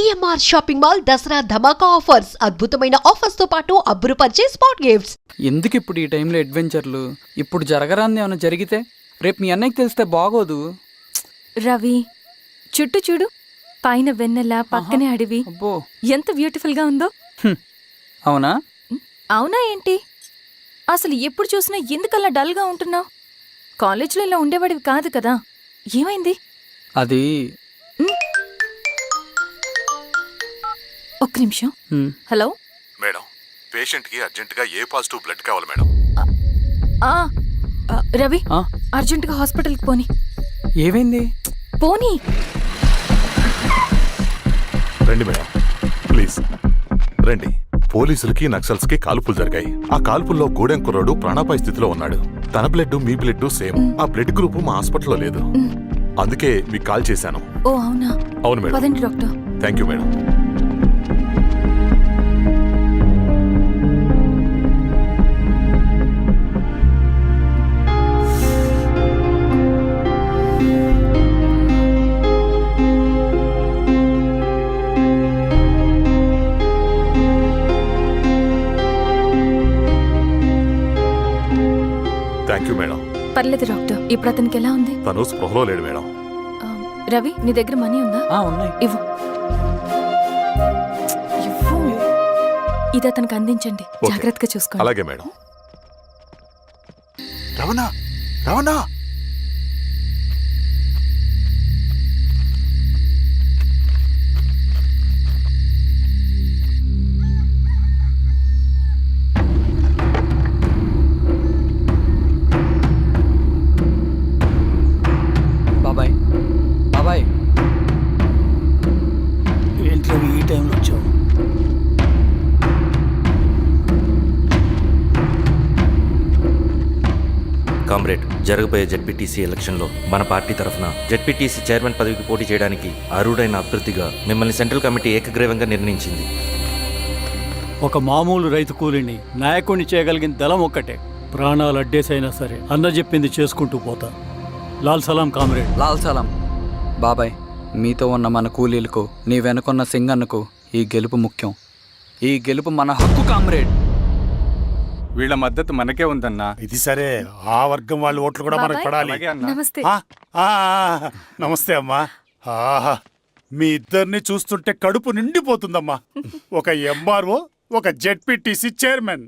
CMR shopping mall Dasara ధమాకా offers. అద్భుతమైన offers తో పాటు అబ్బురుపరిచే స్పాట్ గిఫ్ట్స్. ఎందుకు ఇప్పుడు ఈ టైంలో అడ్వెంచర్లు? ఇప్పుడు జరగరాంది ఏమైనా జరిగితే రేపు మీ అన్నయ్యకి తెలిస్తే బాగోదు. రవి, చుట్టూ చూడు, పైన వెన్నెల, పక్కనే అడవి. అబ్బో, ఎంత బ్యూటిఫుల్ గా ఉందో. అవునా? అవునా ఏంటి? అసలు ఎప్పుడు చూసినా ఎందుకలా డల్ గా ఉంటున్నావు? కాలేజ్లో ఇలా ఉండేవాడివి కాదు కదా, ఏమైంది? అది ఒక్క నిమిషం. హలో మేడం, పేషెంట్కి అర్జెంటుగా ఏ పాజిటివ్ బ్లడ్ కావాలి మేడం. రవి, అర్జెంటుగా హాస్పిటల్కి పోని. ఏమైంది? పోనీ. రండి మేడం, ప్లీజ్ రండి. పోలీసులకి నక్సల్స్కి కాల్పులు జరిగాయి. ఆ కాల్పుల్లో గూడెం కుర్రాడు ప్రాణాపాయ స్థితిలో ఉన్నాడు. తన బ్లడ్ మీ బ్లడ్ సేమ్. ఆ బ్లడ్ గ్రూప్ మా హాస్పిటల్లో లేదు, అందుకే మీకు కాల్ చేశాను. ఓ అవునా? అవును మేడం. పదండి doctor. Thank you madam. Thank you madam. పర్లేదు డాక్టర్, ఇప్పుడు అతనికి ఎలా ఉంది? తను స్పృహలో లేడు మేడం. రవి, నీ దగ్గర మనీ ఉందా? ఉన్నాయి. ఇవ్వు. ఇది అతనికి అందించండి, జాగ్రత్తగా చూసుకోండి. అలాగే మేడం. రవణ, రవణ, బాబాయ్, బాబాయ్, ఏంట్లో ఈ టైంలో వచ్చావు? కామ్రేడ్, జరగబోయే జెడ్పీటీసీ ఎలక్షన్లో మన పార్టీ తరఫున జెడ్పీటీసీ చైర్మన్ పదవికి పోటీ చేయడానికి అర్హుడైన అభ్యర్థిగా మిమ్మల్ని సెంట్రల్ కమిటీ ఏకగ్రీవంగా నిర్ణయించింది. ఒక మామూలు రైతు కూలీని నాయకుడిని చేయగలిగిన దళం ఒక్కటే. ప్రాణాలు అడ్డేసైనా సరే అన్న చెప్పింది చేసుకుంటూ పోతా. లాల్ సలాం కామ్రేడ్. లాల్ సలాం. బాబాయ్, మీతో ఉన్న మన కూలీలకు, నీ వెనుకున్న సింగన్నకు ఈ గెలుపు ముఖ్యం. ఈ గెలుపు మన హక్కు కామ్రేడ్. వీళ్ళ మద్దతు మనకే ఉందన్నా. ఇది సరే, ఆ వర్గం వాళ్ళ ఓట్లు కూడా మనకు పడాలి. నమస్తే. నమస్తే అమ్మా. ఆహా, మీ ఇద్దరిని చూస్తుంటే కడుపు నిండిపోతుందమ్మా. ఒక ఎంఆర్ఓ, ఒక జెడ్పీటీసీ చైర్మన్.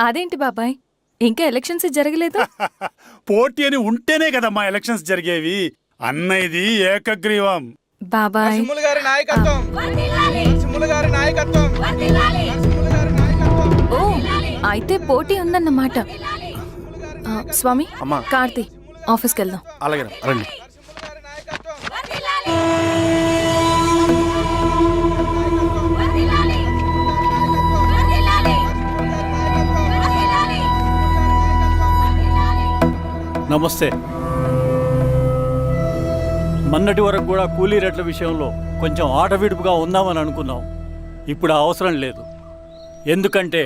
అదేంటి బాబాయ్, ఇంకా ఎలక్షన్స్ జరగలేదు? పోటీ అని ఉంటేనే కదమ్మా ఎలక్షన్స్ జరిగేవి. అన్నయ్యది ఏకగ్రీవం. బాబాయ్, ఓ అయితే పోటీ ఉందన్నమాట. స్వామి, కార్తీ, ఆఫీస్కి వెళ్దాం. అలాగే రండి. నమస్తే. మొన్నటి వరకు కూడా కూలీ రేట్ల విషయంలో కొంచెం ఆటవిడుపుగా ఉందామని అనుకున్నాం. ఇప్పుడు ఆ అవసరం లేదు. ఎందుకంటే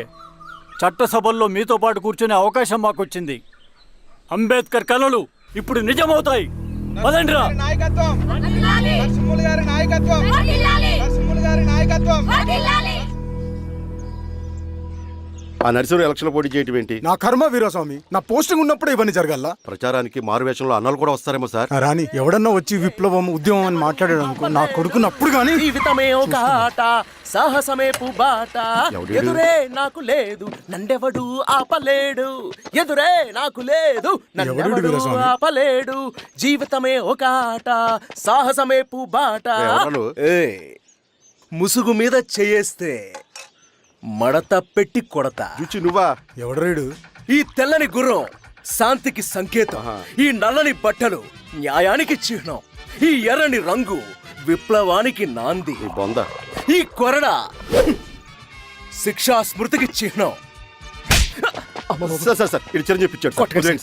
చట్టసభల్లో మీతో పాటు కూర్చునే అవకాశం మాకు వచ్చింది. అంబేద్కర్ కలలు ఇప్పుడు నిజమవుతాయి. పదండ్రా. ఆ నరసింహ ఎలక్షన్ పోటీ చేయటం ఏంటి? నా కర్మ వీరస్వామి, నా పోస్టింగ్ ఉన్నప్పుడే ఇవన్నీ జరగాల. ప్రచారానికి మారువేషంలో అన్నాలు కూడా వస్తారేమో సార్. రాని ఎవడన్నా వచ్చి విప్లవం, ఉద్యమం అని మాట్లాడాడు అనుకో, నా కొడుకున్నప్పుడు గానీ. జీవితమే ఒక ఆట, సాహసమే పుబాట, ఎదురే నాకు లేదు నండెవడు ఆపలేడు, ఎదురే నాకు లేదు నండెవడు ఆపలేడు, జీవితమే ఒక ఆట, సాహసమే పుబాట. ముసుగు మీద చేయేస్తే మడత పెట్టి కొడతా. నువ్వా? ఎవడరేడు? ఈ తెల్లని గుర్రం శాంతికి సంకేతం, ఈ నల్లని బట్టలు న్యాయానికి చిహ్నం, ఈ ఎర్రని రంగు విప్లవానికి నాంది, ఈ కొరడ శిక్షా స్మృతికి చిహ్నం.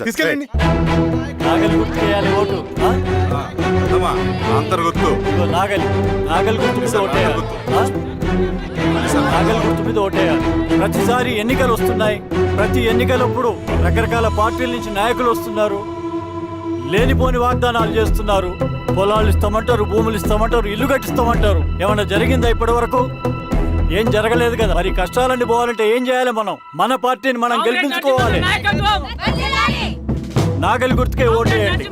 తీసుకెళ్ళండి. నాగలి గుర్తు చేయాలి ఓటు. నాగలి గుర్తు మీద ఓటేయాలి. నాగలి గుర్తు మీద ఓటేయాలి. ప్రతిసారి ఎన్నికలు వస్తున్నాయి. ప్రతి ఎన్నికలప్పుడు రకరకాల పార్టీల నుంచి నాయకులు వస్తున్నారు. లేనిపోని వాగ్దానాలు చేస్తున్నారు. పొలాలు ఇస్తామంటారు, భూములు ఇస్తామంటారు, ఇల్లు కట్టిస్తామంటారు. ఏమన్నా జరిగిందా ఇప్పటి వరకు? ఏం జరగలేదు కదా. మరి కష్టాలన్నీ పోవాలంటే ఏం చేయాలి? మనం మన పార్టీని మనం గెలిపించుకోవాలి. నాగలి గుర్తుకే ఓటేయండి.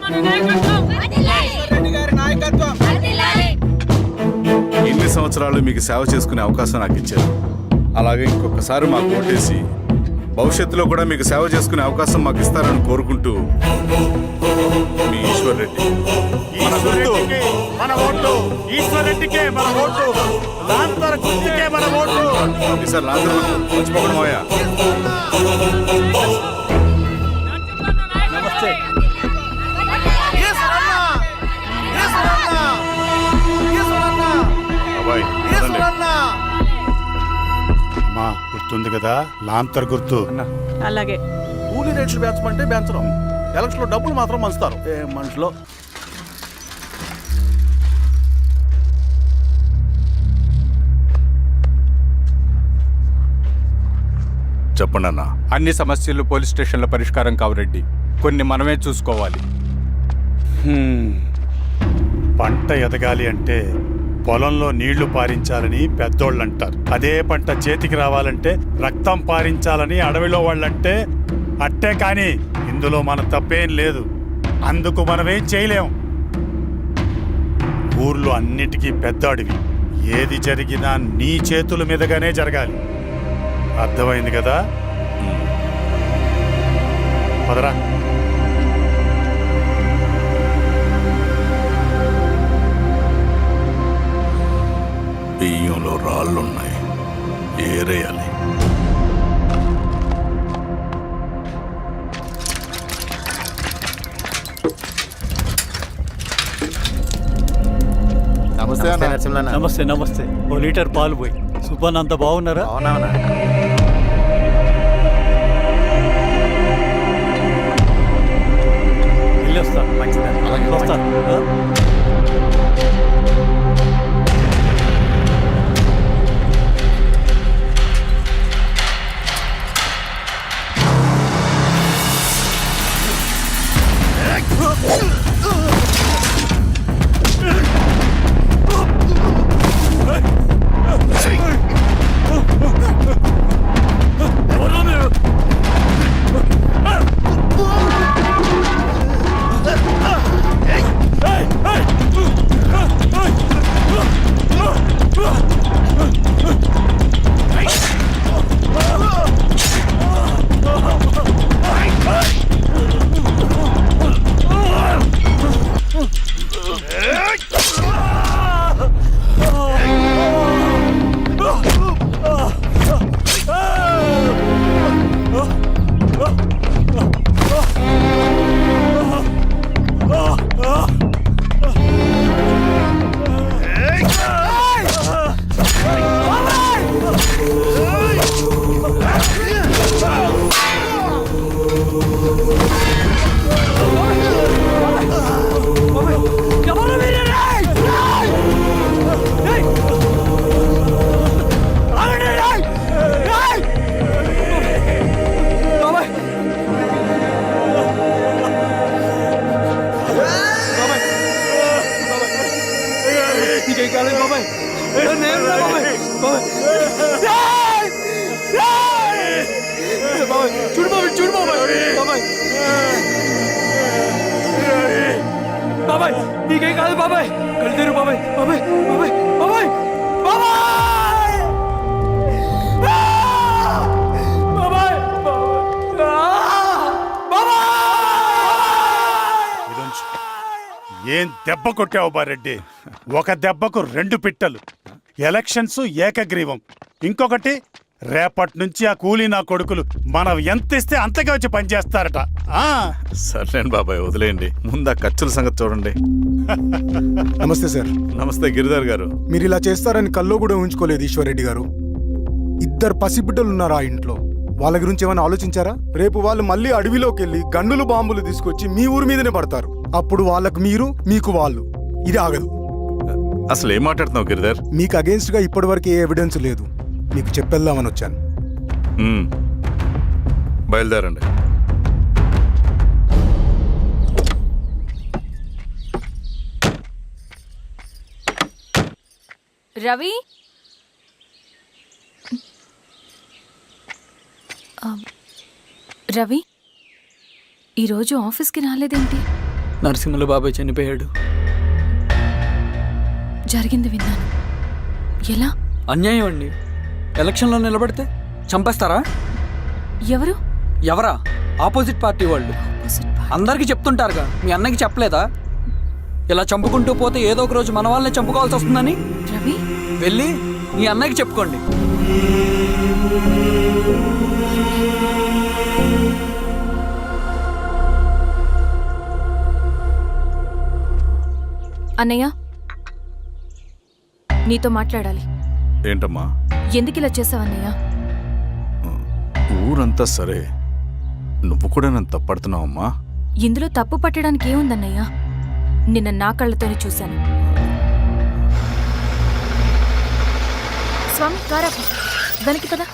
ఎన్ని సంవత్సరాలు మీకు సేవ చేసుకునే అవకాశం నాకు ఇచ్చారు. అలాగే ఇంకొకసారి మాకు ఓటేసి భవిష్యత్తులో కూడా మీకు సేవ చేసుకునే అవకాశం మాకు ఇస్తారని కోరుకుంటూ మీ ఈశ్వర్ రెడ్డి. మన ఓటు ఈశ్వర్ రెడ్డికే, మన ఓటు లాంతర్ గుర్తుకే, మన ఓటు. సార్ లాంతర్ మర్చిపోకండి మోయ. నమస్తే. అబ్బాయి అమ్మా, గుర్తుంది కదా లాంతర్ గుర్తు. అలాగే కూలీ రేట్లు పెంచమంటే పెంచడం, ఎలక్షన్ లో డబ్బులు మాత్రం మంచుతారు. ఏ మనుషులో చెప్పండి అన్న. అన్ని సమస్యలు పోలీస్ స్టేషన్ల పరిష్కారం కావు రెడ్డి. కొన్ని మనమే చూసుకోవాలి. పంట ఎదగాలి అంటే పొలంలో నీళ్లు పారించాలని పెద్దోళ్ళు అంటారు. అదే పంట చేతికి రావాలంటే రక్తం పారించాలని అడవిలో వాళ్ళంటే అట్టే. కానీ ఇందులో మన తప్పేం లేదు. అందుకు మనమేం చేయలేం. ఊర్లో అన్నిటికీ పెద్ద అడవి. ఏది జరిగినా నీ చేతుల మీదగానే జరగాలి. అర్థమైంది కదా? పదరా. బియ్యంలో రాళ్ళున్నాయి, ఏరేయాలి. నమస్తే. నమస్తే. ఓ లీటర్ పాలు పోయి. సుబ్బన్ అంత బాగున్నారా? వెళ్ళొస్తాను. మంచిదా? వస్తాను. బాబాయ్ నీకేం కాదు బాబాయ్. కలిదేరు బాబాయ్. బాబాయ్ బాబాయ్ బాబాయ్ బాబాయ్ ఏం దెబ్బ కొట్టావు బారెడ్డి? ఒక దెబ్బకు 2 పిట్టలు. ఎలక్షన్స్ ఏకగ్రీవం. ఇంకొకటి, రేపటి నుంచి ఆ కూలీ నా కొడుకులు మనం ఎంత ఇస్తే అంతగా వచ్చి పనిచేస్తారట. సర్లేండి బాబాయ్, వదిలేయండి. ముందు ఆ ఖర్చుల సంగతి చూడండి. నమస్తే సార్. నమస్తే గిరిధర్ గారు. మీరు ఇలా చేస్తారని కల్లో కూడా ఉంచుకోలేదు ఈశ్వర్ రెడ్డి గారు. 2 పసిబిడ్డలు ఉన్నారు ఆ ఇంట్లో. వాళ్ళ గురించి ఏమైనా ఆలోచించారా? రేపు వాళ్ళు మళ్ళీ అడవిలోకి వెళ్ళి గన్నులు బాంబులు తీసుకొచ్చి మీ ఊరి మీదనే పడతారు. అప్పుడు వాళ్ళకు మీరు, మీకు వాళ్ళు. ఇది ఆగదు. అసలు ఏం మాట్లాడుతున్నావు గిరిధర్? మీకు అగేన్స్ట్ గా ఇప్పటివరకు ఏ ఎవిడెన్స్ లేదు. మీకు చెప్పేద్దామని వచ్చాను. బయలుదేరండి. రవి రవి ఈరోజు ఆఫీస్కి రాలేదేంటి? నరసింహుల బాబాయ్ చనిపోయాడు. జరిగింది విన్నాను. ఎలా? అన్యాయం అండి. ఎలక్షన్లో నిలబడితే చంపేస్తారా? ఎవరు? ఎవరా? ఆపోజిట్ పార్టీ వాళ్ళు. అందరికీ చెప్తుంటారుగా, మీ అన్నకి చెప్పలేదా? ఇలా చంపుకుంటూ పోతే ఏదో ఒక రోజు మన వాళ్ళని చంపుకోవాల్సి వస్తుందని. రవి వెళ్ళి మీ అన్నకి చెప్పుకోండి. అన్నయ్య, నీతో మాట్లాడాలి. ఏంటమ్మా? ఎందుకు ఇలా చేసావన్నయ్య? ఊరంతా సరే, నువ్వు కూడా నన్ను తప్పడుతున్నావమ్మా. ఇందులో తప్పు పట్టడానికి ఏముందన్నయ్య? నిన్న నా కళ్ళతోనే చూశాను. స్వామి కారాపు దానికి కదా.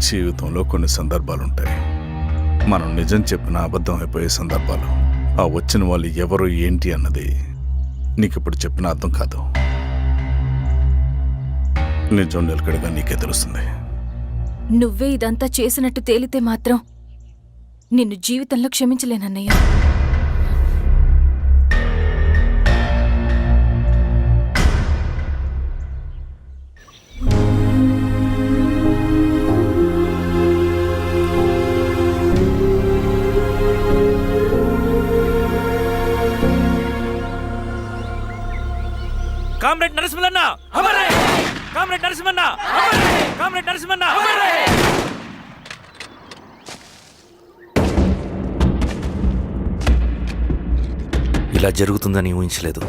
జీవితంలో కొన్ని సందర్భాలుంటాయి, మనం నిజం చెప్పిన అబద్ధం అయిపోయే సందర్భాలు. ఆ వచ్చిన వాళ్ళు ఎవరు ఏంటి అన్నది నీకిప్పుడు చెప్పిన అర్థం కాదు. నిజం నిలకడగా నీకే తెలుస్తుంది. నువ్వే ఇదంతా చేసినట్టు తేలితే మాత్రం నిన్ను జీవితంలో క్షమించలేనన్నయ్య. కామ్రేడ్ నరసింహన్న, కామ్రేడ్ నరసింహన్న, కామ్రేడ్ నరసింహన్న. ఇలా జరుగుతుందని ఊహించలేదు.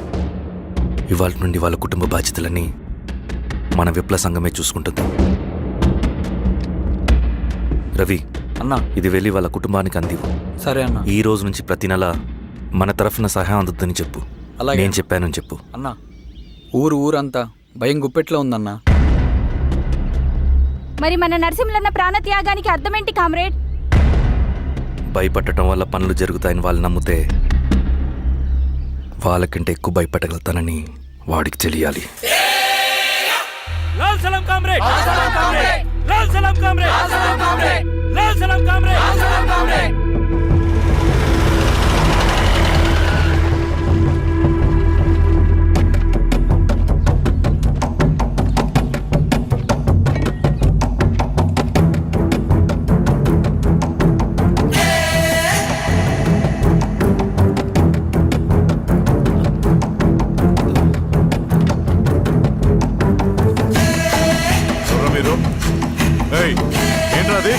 ఇవాళ నుండి వాళ్ళ కుటుంబ బాధ్యతలన్నీ మన విప్లవ సంఘమే చూసుకుంటుంది. రవి అన్నా, ఇది వెళ్ళి వాళ్ళ కుటుంబానికి అందివు. సరే అన్న. ఈ రోజు నుంచి ప్రతి నెల మన తరఫున సహాయం అందుద్దని చెప్పు. అలాగే. నేను చెప్పానని చెప్పు. అన్నా, ఊరంతా భయం గుప్పెట్లో ఉందన్నా. మరి మన నరసింహన్న ప్రాణత్యాగానికి అర్థమేంటి కామ్రేడ్? భయపడటం వల్ల పనులు జరుగుతాయని వాళ్ళు నమ్మితే వాళ్ళకంటే ఎక్కువ భయపడగలుగుతానని వాడికి తెలియాలి. లాల్ సలాం కామ్రేడ్, లాల్ సలాం కామ్రేడ్, లాల్ సలాం కామ్రేడ్, లాల్ సలాం కామ్రేడ్, లాల్ సలాం కామ్రేడ్, లాల్ సలాం కామ్రేడ్. ఏంట్రాది?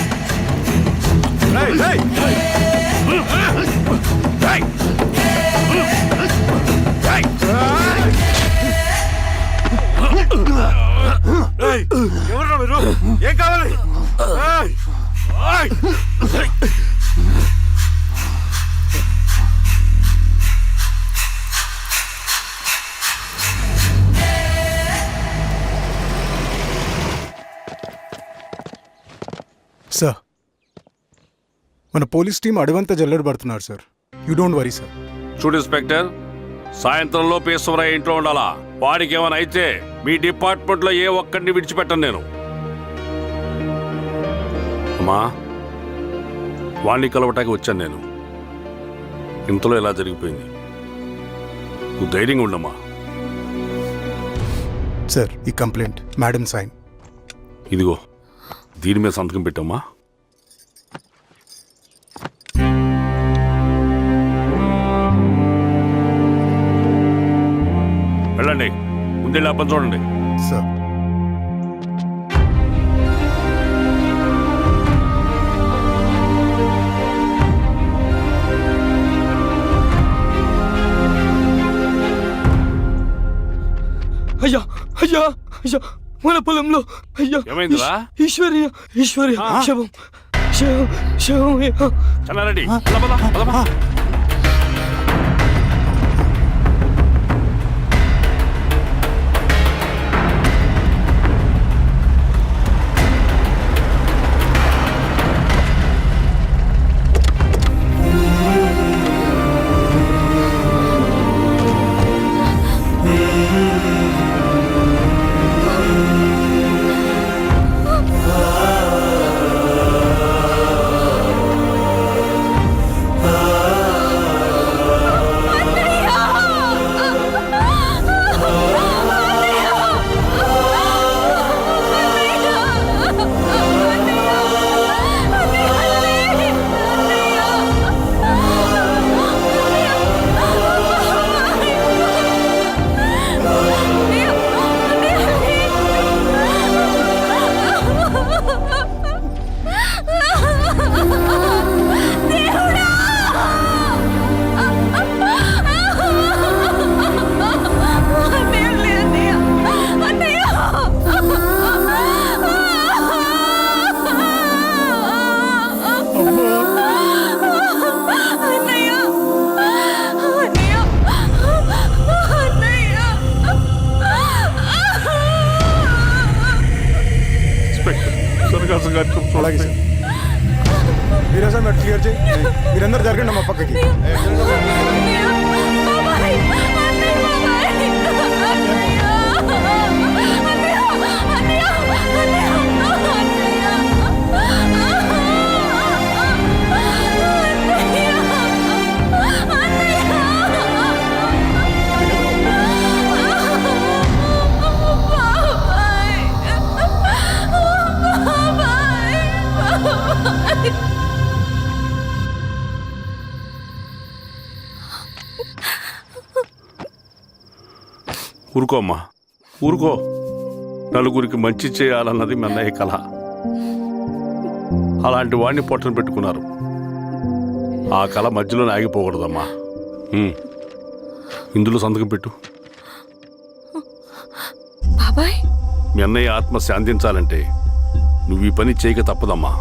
ఎవర్రా మీరు? ఏం కావాలి? సార్, మన పోలీస్ టీం అడవంతా జల్లెడ పడుతున్నారు sir. You don't worry sir. చూడు ఇన్స్పెక్టర్, సాయంత్రంలో పేశ్వరయ్య ఇంట్లో ఉండాలా. వాడికి ఏమైనా అయితే మీ డిపార్ట్మెంట్లో ఏ ఒక్కడిని విడిచిపెట్టను నేను. అమ్మా, వాణ్ణి కలవటానికి వచ్చాను నేను. ఇంతలో ఇలా జరిగిపోయింది. నువ్వు ధైర్యంగా ఉండమ్మా. సార్, ఈ కంప్లైంట్ మేడం సైన్. ఇదిగో, దీని మీద సంతకం పెట్టమ్మా. వెళ్ళండి, ముందే పని చూడండి. సార్, అయ్యా అయ్యా అయ్యా, మన పొలంలో అయ్యా. ఏమైందిరా? ఈశ్వర్య శవం శవం శవం. చల్లారెడ్డి, శ్రీనివాస గారితో అలాగే సార్. మీరే సార్ మీరు క్లియర్ చేయి. మీరందరూ జరగండి మా పక్కకి. ఊరుకో అమ్మా, ఊరుకో. నలుగురికి మంచి చేయాలన్నది మీ అన్నయ్య కళ. అలాంటి వాడిని పొట్టను పెట్టుకున్నారు. ఆ కళ మధ్యలోనే ఆగిపోకూడదమ్మా. ఇందులో సంతకం పెట్టు. బాబాయ్, మీ అన్నయ్య ఆత్మ శాంతించాలంటే నువ్వు ఈ పని చేయక తప్పదమ్మా.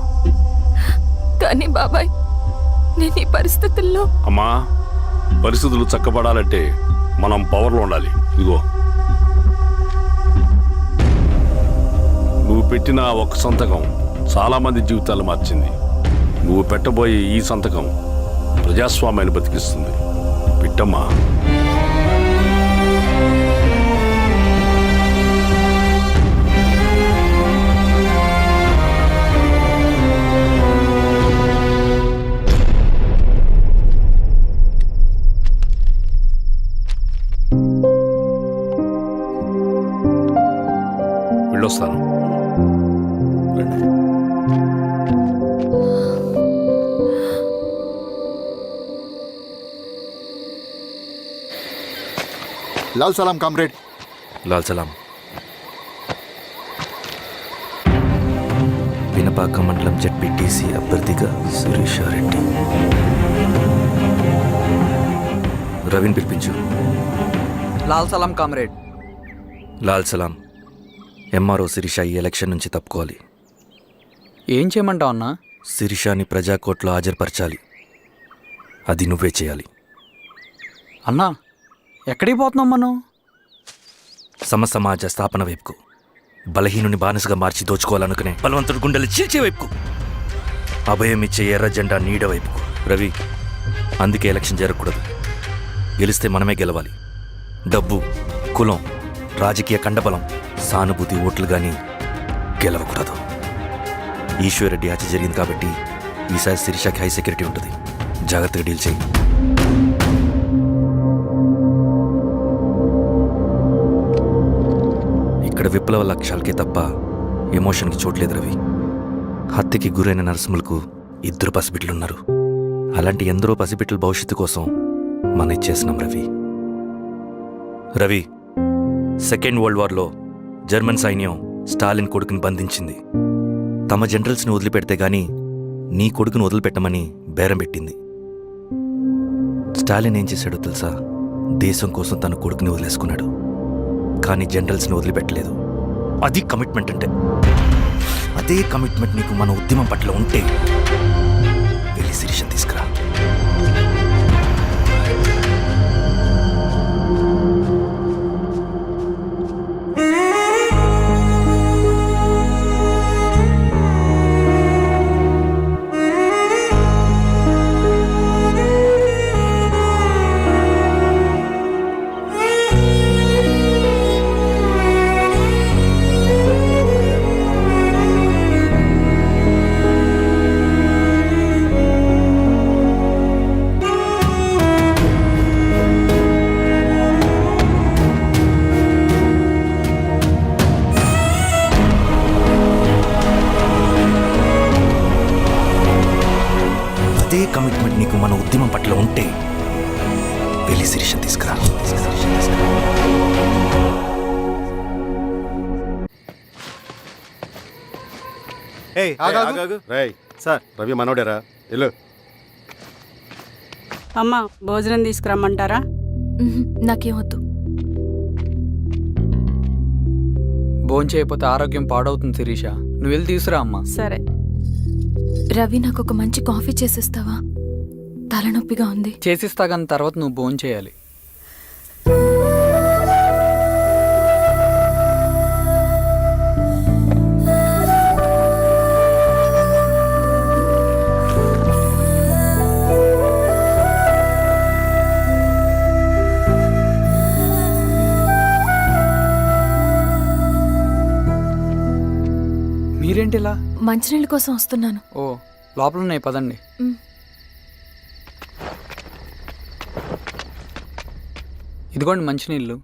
కానీ బాబాయ్, నేను ఈ పరిస్థితుల్లో... అమ్మా, పరిస్థితులు చక్కబడాలంటే మనం పవర్లో ఉండాలి. ఇదిగో, నువ్వు పెట్టిన ఆ ఒక్క సంతకం చాలా మంది జీవితాలు మార్చింది. నువ్వు పెట్టబోయే ఈ సంతకం ప్రజాస్వామ్యాన్ని బతికిస్తుంది. పెట్టమ్మా. వెళ్ళొస్తాను. లాల్ సలాం కామ్రేడ్. లాల్ సలాం. పినపాక మండలం జెడ్పీటీసీ అభ్యర్థిగా శిరీషారెడ్డి. రవిని పిలిపించు. లాల్ సలాం కామ్రేడ్. లాల్ సలాం. ఎంఆర్ఓ శిరీష ఈ ఎలక్షన్ నుంచి తప్పుకోవాలి. ఏం చేయమంటావు అన్నా? శిరీషాని ప్రజాకోర్టులో హాజరుపరచాలి. అది నువ్వే చేయాలి. అన్నా, ఎక్కడికి పోతున్నాం మనం? సమసమాజ స్థాపన వైపుకు. బలహీనుని బానిసగా మార్చి దోచుకోవాలనుకునే బలవంతుడు గుండెలు చీల్చే వైపుకు. అభయం ఇచ్చే ఎర్ర జెండా నీడ వైపుకు. రవి, అందుకే ఎలక్షన్ జరగకూడదు. గెలిస్తే మనమే గెలవాలి. డబ్బు, కులం, రాజకీయ కండబలం, సానుభూతి ఓట్లు కానీ గెలవకూడదు. ఈశ్వర్రెడ్డి హత్య జరిగింది కాబట్టి ఈసారి శిరీషకి హై సెక్యూరిటీ ఉంటుంది. జాగ్రత్తగా డీల్ చేయి. ఇక్కడ విప్లవ లక్ష్యాలకే తప్ప ఎమోషన్కి చోట్లేదు రవి. హత్యకి గురైన నరసింహులకు 2 పసిబిడ్డలున్నారు. అలాంటి ఎందరో పసిబిడ్డల భవిష్యత్తు కోసం మనం ఇచ్చేసినాం రవి. రవి, సెకండ్ వరల్డ్ వార్లో జర్మన్ సైన్యం స్టాలిన్ కొడుకుని బంధించింది. తమ జనరల్స్ని వదిలిపెడితే గాని నీ కొడుకును వదిలిపెట్టమని బేరం పెట్టింది. స్టాలిన్ ఏం చేశాడో తెలుసా? దేశం కోసం తన కొడుకుని వదిలేసుకున్నాడు. కానీ జనరల్స్ని వదిలిపెట్టలేదు. అది కమిట్మెంట్ అంటే. అదే కమిట్మెంట్ నీకు మన ఉద్యమం పట్ల ఉంటే వెళ్ళి శిరీష తీసుకురా. అదే కమిట్మెంట్ నీకు మన ఉద్యమం పట్ల ఉంటే వెళ్ళి శిరీష తీసుకురా. రేయ్ సార్, రవి మనోడేరా? వెళ్ళు. అమ్మా, భోజనం తీసుకురమ్మంటారా? నాకేమొద్దు. భోంచేయకపోతే ఆరోగ్యం పాడవుతుంది శిరీష. నువ్వు వెళ్ళి తీసురా అమ్మా. సరే. రవి, నాకు ఒక మంచి కాఫీ చేసిస్తావా? తలనొప్పిగా ఉంది. చేసిస్తా కానీ తర్వాత నువ్వు భోంచేయాలి. ఏంటి ఇలా? మంచినీళ్ళ కోసం వస్తున్నాను. ఓ లోపల ఉన్నాయి, పదండి. మ్. ఇదిగోండి మంచినీళ్ళు.